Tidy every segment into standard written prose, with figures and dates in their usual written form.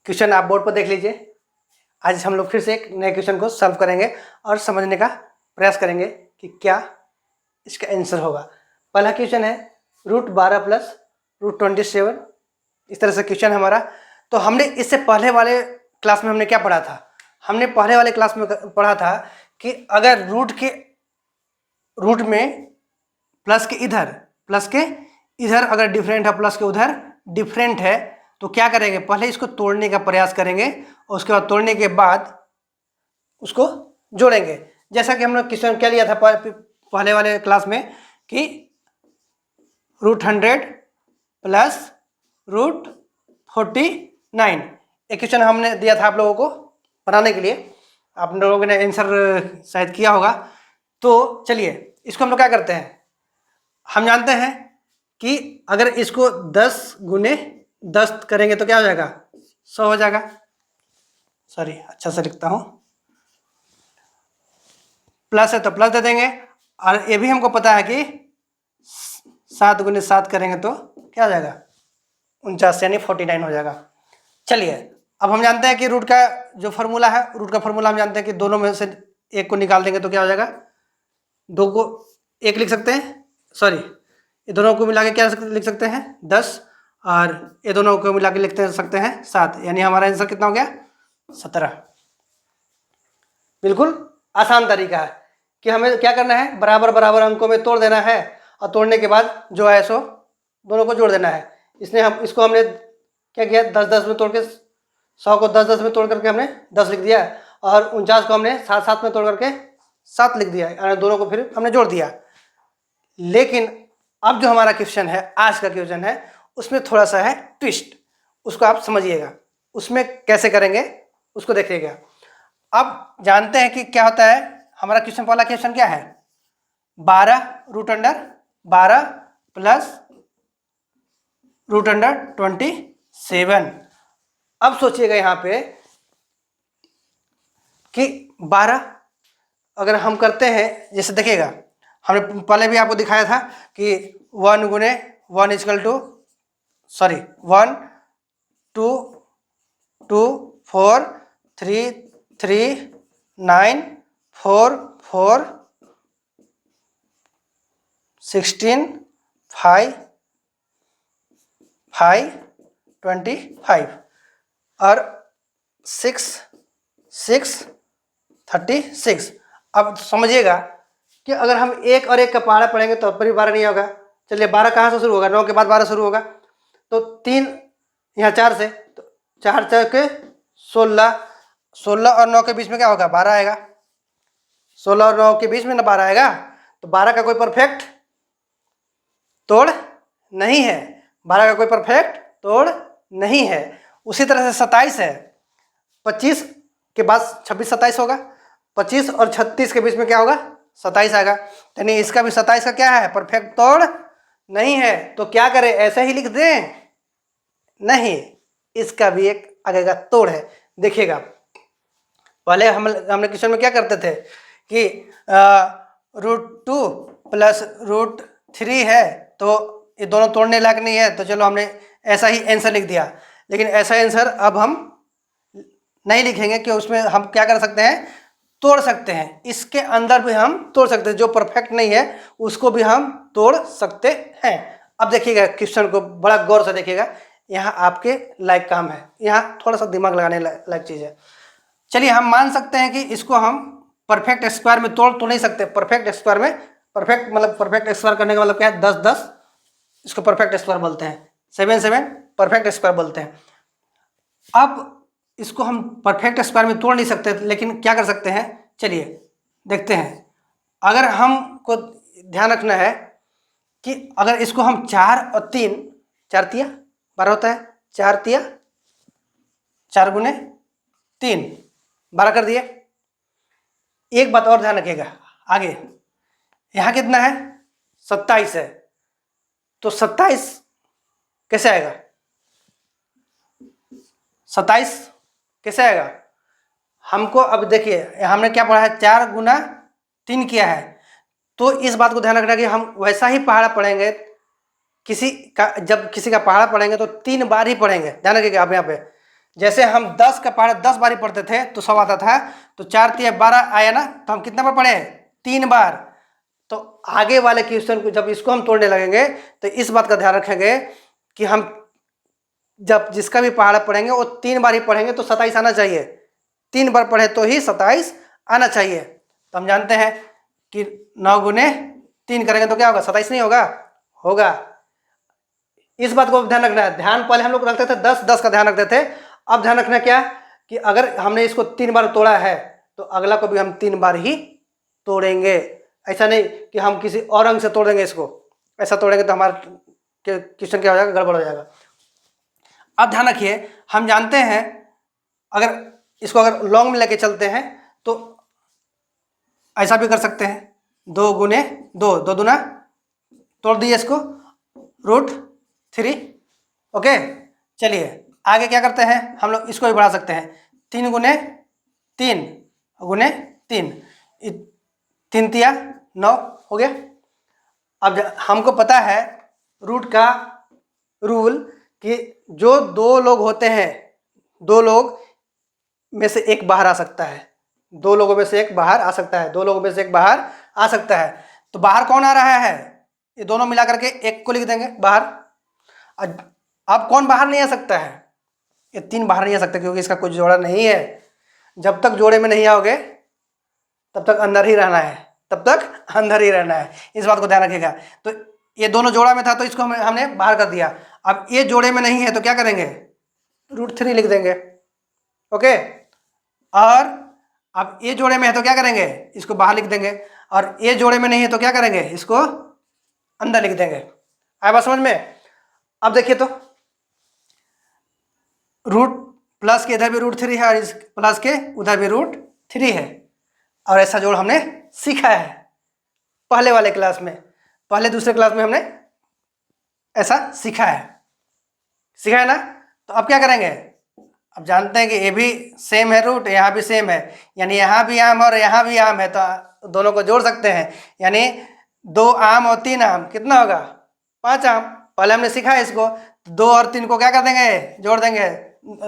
Question आप board पर देख लीजिए। आज हम लोग फिर से एक नए क्वेश्चन को सॉल्व करेंगे और समझने का प्रयास करेंगे कि क्या इसका आंसर होगा। पहला क्वेश्चन है √12 प्लस √27। इस तरह से क्वेश्चन हमारा। तो हमने इससे पहले वाले क्लास में हमने क्या पढ़ा था? हमने पहले वाले क्लास में पढ़ा था कि अगर रूट में प्लस के इधर अगर डिफरेंट है, प्लस के उधर डिफरेंट है, तो क्या करेंगे? पहले इसको तोड़ने का प्रयास करेंगे और उसके बाद तोड़ने के बाद उसको जोड़ेंगे। जैसा कि हमने क्वेश्चन क्या लिया था पहले वाले क्लास में कि √100 प्लस √49। एक क्वेश्चन हमने दिया था आप लोगों को बनाने के लिए। आप लोगों ने आंसर शायद किया होगा। तो चलिए इसको हम लोग क्या करते हैं, हम जानते हैं कि अगर इसको 10 गुने 10 करेंगे तो क्या हो जाएगा? 100 हो जाएगा। सॉरी, अच्छा से लिखता हूं। प्लस है तो प्लस दे देंगे, और ये भी हमको पता है कि 7 गुने 7 करेंगे तो क्या हो जाएगा? 49 यानी 49 हो जाएगा। चलिए अब हम जानते हैं कि रूट का जो फॉर्मूला है, रूट का फॉर्मूला हम जानते हैं कि दोनों में से एक को निकाल देंगे तो क्या हो जाएगा? 2 को 1 लिख सकते हैं, सॉरी ये दोनों को मिला के क्या लिख सकते हैं? 10, और ये दोनों को मिला के लिखते सकते हैं 7, यानी हमारा आंसर कितना हो गया? 17। बिल्कुल आसान तरीका है कि हमें क्या करना है, बराबर बराबर अंकों में तोड़ देना है, और तोड़ने के बाद जो है सो दोनों को जोड़ देना है। इसको हमने क्या किया, 10-10 में तोड़ के 100 को 10-10 में तोड़ करके हमने 10 लिख दिया, और 49 को हमने 7-7 में तोड़ करके 7 लिख दिया, यानी दोनों को फिर हमने जोड़ दिया। लेकिन अब जो हमारा क्वेश्चन है, आज का क्वेश्चन है, उसमें थोड़ा सा है ट्विस्ट, उसको आप समझिएगा। उसमें कैसे करेंगे उसको देखिएगा। अब जानते हैं कि क्या होता है हमारा क्वेश्चन। पहला क्वेश्चन क्या है? 12 प्लस √27। अब सोचिएगा यहाँ पे कि 12 अगर हम करते हैं, जैसे देखिएगा हमने पहले भी आपको दिखाया था कि 1 गुने 1 इक्वल टू 1 2 2 4 3 3 9 4 4 16 5 5 25 और 6 6 36। अब समझिएगा कि अगर हम 1 और 1 का पहाड़ा पढ़ेंगे तो पर भी 12 नहीं होगा। चलिए 12 कहाँ से शुरू होगा? 9 के बाद 12 शुरू होगा, तो 3 यहाँ 4 से, तो 4 4 के 16, 16 और 9 के बीच में क्या होगा? 12 आएगा। 16 और 9 के बीच में ना 12 आएगा, तो 12 का कोई परफेक्ट तोड़ नहीं है। 12 का कोई परफेक्ट तोड़ नहीं है। उसी तरह से 27 है, 25 के बाद 26 27 होगा, 25 और 36 के बीच में क्या होगा? 27 आएगा, यानी इसका भी 27 का क्या है? परफेक्ट तोड़ नहीं है। तो क्या करें, ऐसे ही लिख दें? नहीं, इसका भी एक आगे का तोड़ है। देखिएगा पहले हमने क्वेश्चन में क्या करते थे कि √2 प्लस √3 है, तो ये दोनों तोड़ने लायक नहीं है, तो चलो हमने ऐसा ही आंसर लिख दिया। लेकिन ऐसा आंसर अब हम नहीं लिखेंगे कि उसमें हम क्या कर सकते हैं? तोड़ सकते हैं। इसके अंदर भी हम तोड़ सकते हैं, जो परफेक्ट नहीं है उसको भी हम तोड़ सकते हैं। अब देखिएगा क्वेश्चन को बड़ा गौर से देखिएगा, यहाँ आपके लायक काम है, यहाँ थोड़ा सा दिमाग लगाने लायक चीज़ है। चलिए हम मान सकते हैं कि इसको हम परफेक्ट स्क्वायर में तोड़ तो नहीं सकते। परफेक्ट स्क्वायर में परफेक्ट स्क्वायर करने का मतलब क्या है? 10-10 इसको परफेक्ट स्क्वायर बोलते हैं, 7-7 परफेक्ट स्क्वायर बोलते हैं। अब इसको हम परफेक्ट स्क्वायर में तोड़ नहीं सकते, लेकिन क्या कर सकते हैं? चलिए देखते हैं। अगर हमको ध्यान रखना है कि अगर इसको हम 4 और 3, 4 तिया 12 होता है, 4 तिया 4 गुने 3 12 कर दिए। एक बात और ध्यान रखिएगा, आगे यहाँ कितना है? 27 है, तो 27 कैसे आएगा? 27 कैसे आएगा? हमको अब देखिए हमने क्या पढ़ा है? 4 गुना 3 किया है, तो इस बात को ध्यान रखना कि हम वैसा ही पहाड़ा पढ़ेंगे। जब किसी का पहाड़ा पढ़ेंगे तो 3 बार ही पढ़ेंगे, ध्यान रखिएगा। आप यहाँ पे जैसे हम 10 का पहाड़ा 10 बार ही पढ़ते थे तो 100 आता था, तो 4 तिया 12 आया ना, तो हम कितना बार पढ़े? 3 बार। तो आगे वाले क्वेश्चन को जब इसको हम तोड़ने लगेंगे तो इस बात का ध्यान रखेंगे कि हम जब जिसका भी पहाड़ा पढ़ेंगे वो 3 बार ही पढ़ेंगे तो 27 आना चाहिए। 3 बार पढ़े तो ही 27 आना चाहिए। तो हम जानते हैं कि 9 गुने 3 करेंगे तो क्या होगा? 27 नहीं होगा? होगा। इस बात को ध्यान रखना है। ध्यान पहले हम लोग रखते थे 10 10 का ध्यान रखते थे, अब ध्यान रखना क्या कि अगर हमने इसको 3 बार तोड़ा है तो अगला को भी हम 3 बार ही तोड़ेंगे। ऐसा नहीं कि हम किसी और अंक से तोड़ देंगे इसको, ऐसा तोड़ेंगे तो हमारा क्वेश्चन क्या हो जाएगा? गड़बड़ हो जाएगा। अब ध्यान रखिए, हम जानते हैं अगर इसको अगर लॉन्ग में लेके चलते हैं तो ऐसा भी कर सकते हैं, 2 गुने 2, 2 दूना तोड़ दिए इसको, √3। ओके, चलिए आगे क्या करते हैं, हम लोग इसको भी बढ़ा सकते हैं। 3 गुने 3 गुने 3, 3 तिया 9 हो गया। अब हमको पता है रूट का रूल कि जो 2 लोग होते हैं, 2 लोग में से एक बाहर आ सकता है, 2 लोगों में से एक बाहर आ सकता है, 2 लोगों में से एक बाहर आ सकता है। तो बाहर कौन आ रहा है? ये दोनों मिला करके एक को लिख देंगे बाहर। अब कौन बाहर नहीं आ सकता है? ये 3 बाहर नहीं आ सकते क्योंकि इसका कुछ जोड़ा नहीं है। जब तक जोड़े में नहीं आओगे तब तक अंदर ही रहना है, तब तक अंदर ही रहना है, इस बात को ध्यान रखिएगा। तो ये दोनों जोड़ा में था तो इसको हमने बाहर कर दिया। अब ये जोड़े में नहीं है तो क्या करेंगे? √3 लिख देंगे। ओके, और अब ये जोड़े में है तो क्या करेंगे? इसको बाहर लिख देंगे। और ये जोड़े में नहीं है तो क्या करेंगे? इसको अंदर लिख देंगे। आया बात समझ में? अब देखिए तो रूट प्लस के इधर भी √3 है और इस प्लस के उधर भी √3 है, और ऐसा जोड़ हमने सीखा है पहले वाले क्लास में, पहले दूसरे क्लास में हमने ऐसा सीखा है ना। तो अब क्या करेंगे? अब जानते हैं कि ये भी सेम है रूट, यहाँ भी सेम है, यानी यहाँ भी आम और यहाँ भी आम है, तो दोनों को जोड़ सकते हैं। यानी 2 आम और 3 आम कितना होगा? 5 आम। पहले हमने सीखा है इसको, 2 और 3 को क्या कर देंगे? जोड़ देंगे।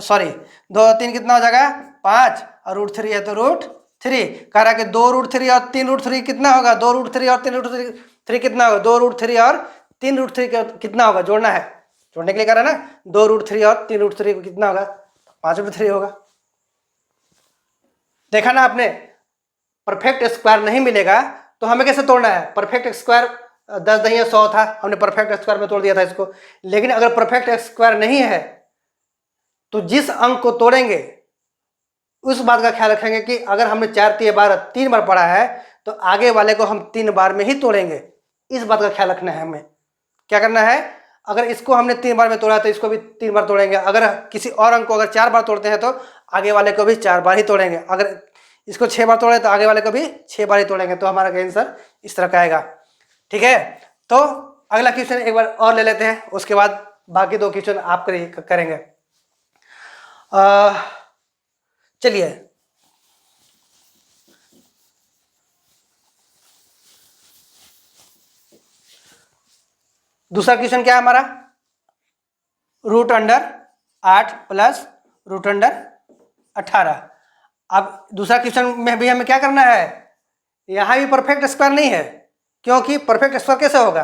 सॉरी, 2 और 3 कितना हो जाएगा? 5, और √3 है तो √3। कह रहा है कि 2 √3 और 3 √3 कितना होगा? 2 √3 और 3 √3 कितना होगा? 2 √3 और 3 √3 कितना होगा? जोड़ना है, जोड़ने के लिए कह रहा है ना। 2 √3 और 3 √3 कितना होगा? 5 √3 होगा। देखा ना आपने, परफेक्ट स्क्वायर नहीं मिलेगा तो हमें कैसे तोड़ना है? परफेक्ट स्क्वायर 10 दही 100 था, हमने परफेक्ट स्क्वायर में तोड़ दिया था इसको। लेकिन अगर परफेक्ट स्क्वायर नहीं है तो जिस अंक को तोड़ेंगे उस बात का ख्याल रखेंगे कि अगर हमने 4 तिया 12 3 बार पढ़ा है तो आगे वाले को हम 3 बार में ही तोड़ेंगे। इस बात का ख्याल रखना है हमें। क्या करना है? अगर इसको हमने 3 बार में तोड़ा तो इसको भी 3 बार तोड़ेंगे। अगर किसी और अंक को अगर 4 बार तोड़ते हैं तो आगे वाले को भी 4 बार ही तोड़ेंगे। अगर इसको 6 बार तोड़े तो आगे वाले को भी 6 बार ही तोड़ेंगे। तो हमारा आंसर इस तरह का आएगा। ठीक है, तो अगला क्वेश्चन एक बार और ले लेते हैं, उसके बाद बाकी 2 क्वेश्चन आप करेंगे। चलिए, दूसरा क्वेश्चन क्या है हमारा? √8 प्लस √18। अब दूसरा क्वेश्चन में भी हमें क्या करना है? यहाँ भी परफेक्ट स्क्वायर नहीं है, क्योंकि परफेक्ट स्क्वायर कैसे होगा?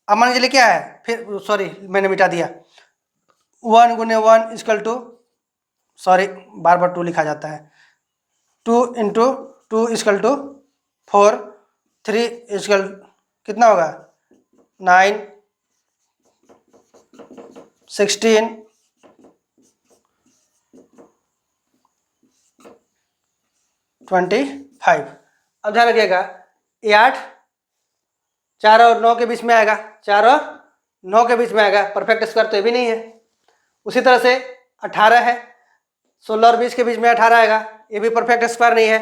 अब मान लीजिए क्या है, फिर सॉरी मैंने मिटा दिया, 1 गुने 1 इक्वल टू, सॉरी बार बार 2 लिखा जाता है, 2 × 2 इक्वल टू 4, 3 इक्वल कितना होगा? 9, 16, 25। अब ध्यान रखिएगा, ये 8 4 और 9 के बीच में आएगा, 4 और 9 के बीच में आएगा। परफेक्ट स्क्वायर तो ये भी नहीं है। उसी तरह से 18 है, 16 और 20 के बीच में 18 आएगा, ये भी परफेक्ट स्क्वायर नहीं है।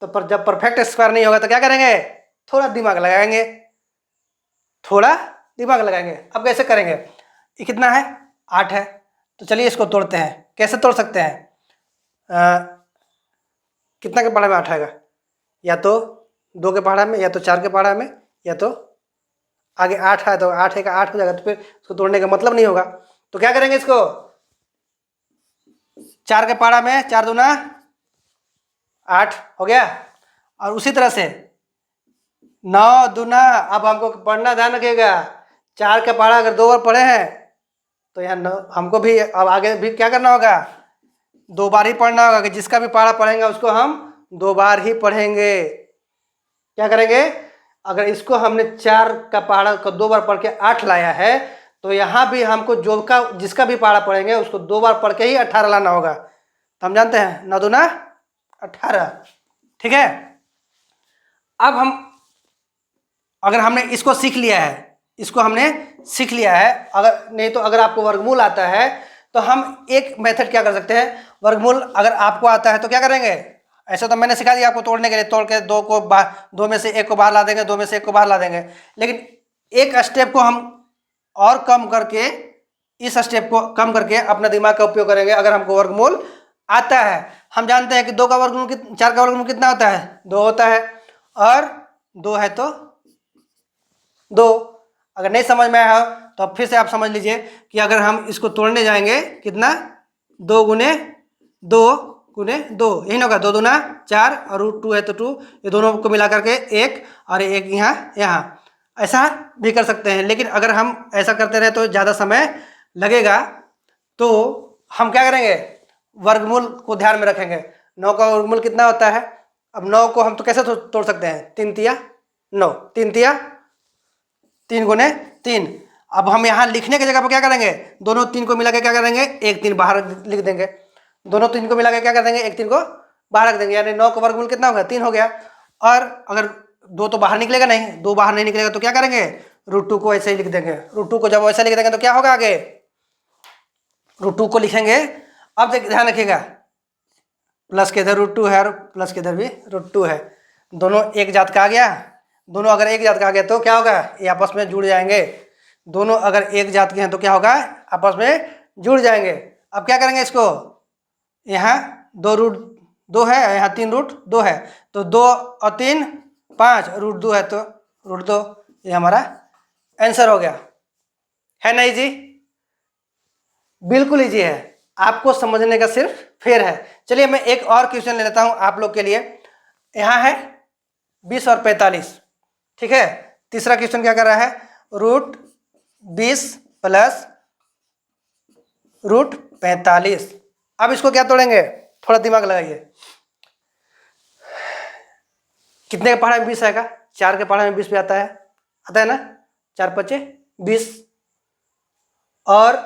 तो जब परफेक्ट स्क्वायर नहीं होगा तो क्या करेंगे? थोड़ा दिमाग लगाएंगे, थोड़ा दिमाग लगाएंगे। अब कैसे करेंगे? ये कितना है? 8 है। तो चलिए इसको तोड़ते हैं। कैसे तोड़ सकते हैं? कितना के पहाड़ा में 8 आएगा? या तो 2 के पहाड़ा में, या तो 4 के पहाड़ा में, या तो आगे 8 है तो 8 है का 8 हो जाएगा। तो फिर इसको तोड़ने का मतलब नहीं होगा। तो क्या करेंगे? इसको 4 के पहाड़ा में 4 दूना 8 हो गया। और उसी तरह से 9 दूना, अब हमको पढ़ना ध्यान रखिएगा, 4 का पहाड़ा अगर 2 बार पढ़े हैं तो यहाँ हमको भी अब आगे भी क्या करना होगा, 2 बार ही पढ़ना होगा, कि जिसका भी पहाड़ा पढ़ेंगे उसको हम 2 बार ही पढ़ेंगे। क्या करेंगे, अगर इसको हमने 4 का पहाड़ा को 2 बार पढ़ के 8 लाया है, तो यहाँ भी हमको जिसका भी पहाड़ा पढ़ेंगे उसको 2 बार पढ़ के ही 18 लाना होगा। तो हम जानते हैं 9 दूना 18, ठीक है। अब हम अगर हमने इसको सीख लिया है, इसको हमने सीख लिया है, अगर नहीं तो अगर आपको वर्गमूल आता है तो हम एक मेथड क्या कर सकते हैं, वर्गमूल अगर आपको आता है तो क्या करेंगे, ऐसा तो मैंने सिखा दिया आपको तोड़ने के लिए, तोड़ के 2 में से 1 को बाहर ला देंगे, 2 में से 1 को बाहर ला देंगे। लेकिन एक स्टेप को हम और कम करके, इस स्टेप को कम करके अपना दिमाग का उपयोग करेंगे। अगर हमको वर्गमूल आता है, हम जानते हैं कि 4 का वर्गमूल कितना होता है, 2 होता है, और 2 है तो 2। अगर नहीं समझ में आया तो अब फिर से आप समझ लीजिए कि अगर हम इसको तोड़ने जाएंगे, कितना, 2 गुने 2 गुने 2, यही ना होगा, 2 दूना 4 और √2 है तो 2, ये दोनों को मिला करके 1 और 1 यहाँ ऐसा भी कर सकते हैं। लेकिन अगर हम ऐसा करते रहे तो ज़्यादा समय लगेगा, तो हम क्या करेंगे, वर्गमूल को ध्यान में रखेंगे। 9 का वर्गमूल कितना होता है, अब 9 को हम तो कैसे तोड़ सकते हैं, 3 तिया 9, 3 तिया 3 गुने 3। अब हम यहाँ लिखने की जगह पर क्या करेंगे, दोनों 3 को मिला के क्या करेंगे, 1 3 बाहर लिख देंगे, दोनों 3 को मिला के क्या कर देंगे, 1 3 को बाहर रख देंगे, यानी 9 का वर्गमूल कितना होगा, 3 हो गया। और अगर 2 तो बाहर निकलेगा नहीं, 2 बाहर नहीं निकलेगा तो क्या करेंगे, √2 को ऐसे ही लिख देंगे। √2 को जब वैसे लिख देंगे तो क्या होगा, आगे √2 को लिखेंगे। अब ध्यान रखिएगा, प्लस के इधर √2 है और प्लस के इधर भी √2 है, दोनों एक जात का आ गया। दोनों अगर एक जात का आ गया तो क्या होगा, ये आपस में जुड़ जाएंगे। दोनों अगर एक जात के हैं तो क्या होगा, आपस में जुड़ जाएंगे। अब क्या करेंगे, इसको यहाँ 2 है, यहाँ 3√2 है, तो 2 और 3 5, √2 है तो √2, ये हमारा आंसर हो गया। है नहीं जी, बिल्कुल ईजी है, आपको समझने का सिर्फ फेर है। चलिए मैं एक और क्वेश्चन ले लेता हूं आप लोग के लिए। यहाँ है 20 और 45, ठीक है। तीसरा क्वेश्चन क्या कर रहा है, √20 प्लस √45। अब इसको क्या तोड़ेंगे, थोड़ा दिमाग लगाइए। कितने के पहाड़े में 20 आएगा, 4 के पहाड़े में 20 भी आता है ना, 4 5 20, और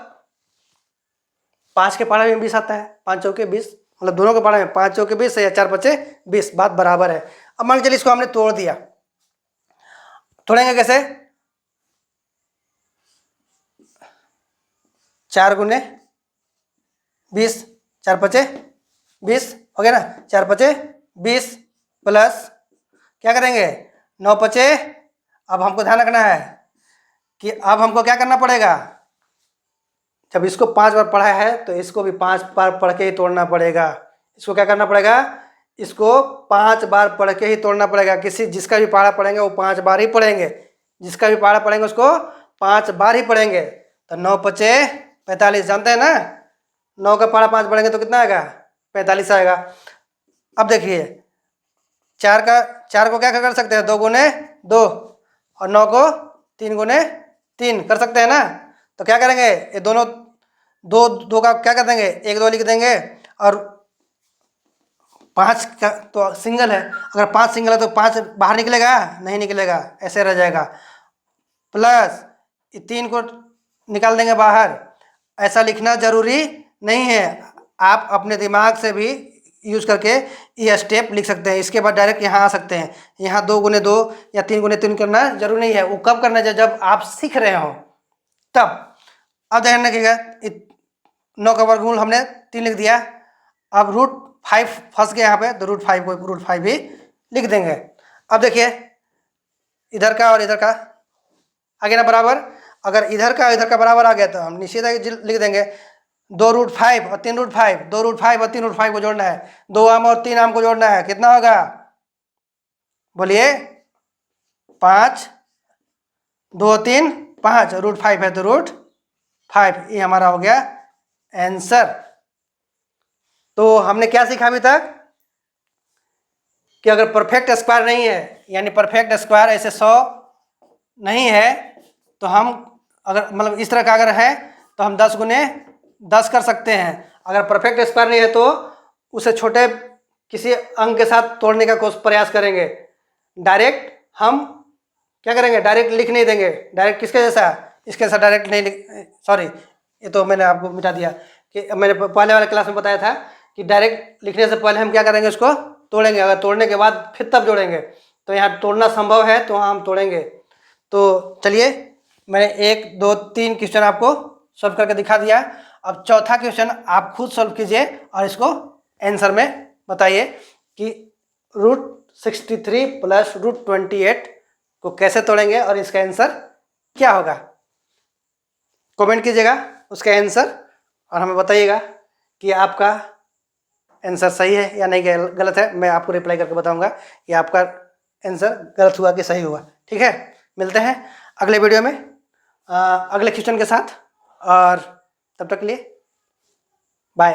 5 के पहाड़े में 20 आता है, 5 चौके 20, मतलब दोनों के पहाड़े में 5 चौके 20 है या 4 5 20, बात बराबर है। अब मान के चलिए इसको हमने तोड़ दिया, तोड़ेंगे कैसे, 4 गुने 20, 4 5 20 हो गया ना, 4 5 20 प्लस क्या करेंगे, 9 5। अब हमको ध्यान रखना है कि अब हमको क्या करना पड़ेगा, जब इसको 5 बार पढ़ा है तो इसको भी 5 बार पढ़ के ही तोड़ना पड़ेगा। इसको क्या करना पड़ेगा, इसको 5 बार पढ़ के ही तोड़ना पड़ेगा। जिसका भी पहाड़ा पढ़ेंगे वो 5 बार ही पढ़ेंगे, जिसका भी पहाड़ा पढ़ेंगे उसको 5 बार ही पढ़ेंगे। तो 9 5 45, जानते हैं ना, 9 का पहाड़ा 5 पढ़ेंगे तो कितना आएगा, 45 आएगा। अब देखिए 4 को क्या कर सकते हैं, 2 गुने 2, और 9 को 3 गुने 3 कर सकते हैं ना। तो क्या करेंगे, ये दोनों 2 का क्या कर देंगे, 1 2 लिख देंगे, और 5 का तो सिंगल है, अगर 5 सिंगल है तो 5 बाहर निकलेगा नहीं, निकलेगा, ऐसे रह जाएगा। प्लस 3 को निकाल देंगे बाहर। ऐसा लिखना जरूरी नहीं है, आप अपने दिमाग से भी यूज करके ये स्टेप लिख सकते हैं। इसके बाद डायरेक्ट यहाँ आ सकते हैं, यहाँ 2 गुने 2 या 3 गुने 3 करना जरूरी नहीं है। वो कब करना है, जब आप सीख रहे हो तब। अब ध्यान रखिएगा, 9 का वर्गमूल हमने 3 लिख दिया। अब √5 फंस गया यहाँ पे, तो √5 को √5 भी लिख देंगे। अब देखिए इधर का और इधर का आ गया ना बराबर। अगर इधर का बराबर आ गया तो हम नीचे लिख देंगे 2 √5 और 3 √5, 2 √5 और 3 √5 को जोड़ना है, 2 आम और 3 आम को जोड़ना है, कितना होगा, बोलिए 5, 2 3 5, √5 है तो √5, ये हमारा हो गया आंसर। तो हमने क्या सीखा अभी तक कि अगर परफेक्ट स्क्वायर नहीं है, यानी परफेक्ट स्क्वायर ऐसे 100 नहीं है, तो हम अगर मतलब इस तरह का अगर है तो हम 10 गुने 10 कर सकते हैं। अगर परफेक्ट स्क्वायर नहीं है तो उसे छोटे किसी अंक के साथ तोड़ने का प्रयास करेंगे। डायरेक्ट हम क्या करेंगे, डायरेक्ट लिख नहीं देंगे। डायरेक्ट किसके जैसा, इसके जैसा डायरेक्ट नहीं लिख, सॉरी ये तो मैंने आपको मिटा दिया कि मैंने पहले वाले क्लास में बताया था कि डायरेक्ट लिखने से पहले हम क्या करेंगे, उसको तोड़ेंगे। अगर तोड़ने के बाद फिर तब जोड़ेंगे, तो यहाँ तोड़ना संभव है तो हम तोड़ेंगे। तो चलिए मैंने 1 2 3 क्वेश्चन आपको सॉल्व करके दिखा दिया। अब चौथा क्वेश्चन आप खुद सॉल्व कीजिए और इसको आंसर में बताइए कि √63 + √28 को कैसे तोड़ेंगे और इसका आंसर क्या होगा। कमेंट कीजिएगा उसका आंसर और हमें बताइएगा कि आपका आंसर सही है या नहीं गलत है। मैं आपको रिप्लाई करके बताऊंगा कि आपका आंसर गलत हुआ कि सही हुआ। ठीक है, मिलते हैं अगले वीडियो में अगले क्वेश्चन के साथ, और तब तक के लिए बाय।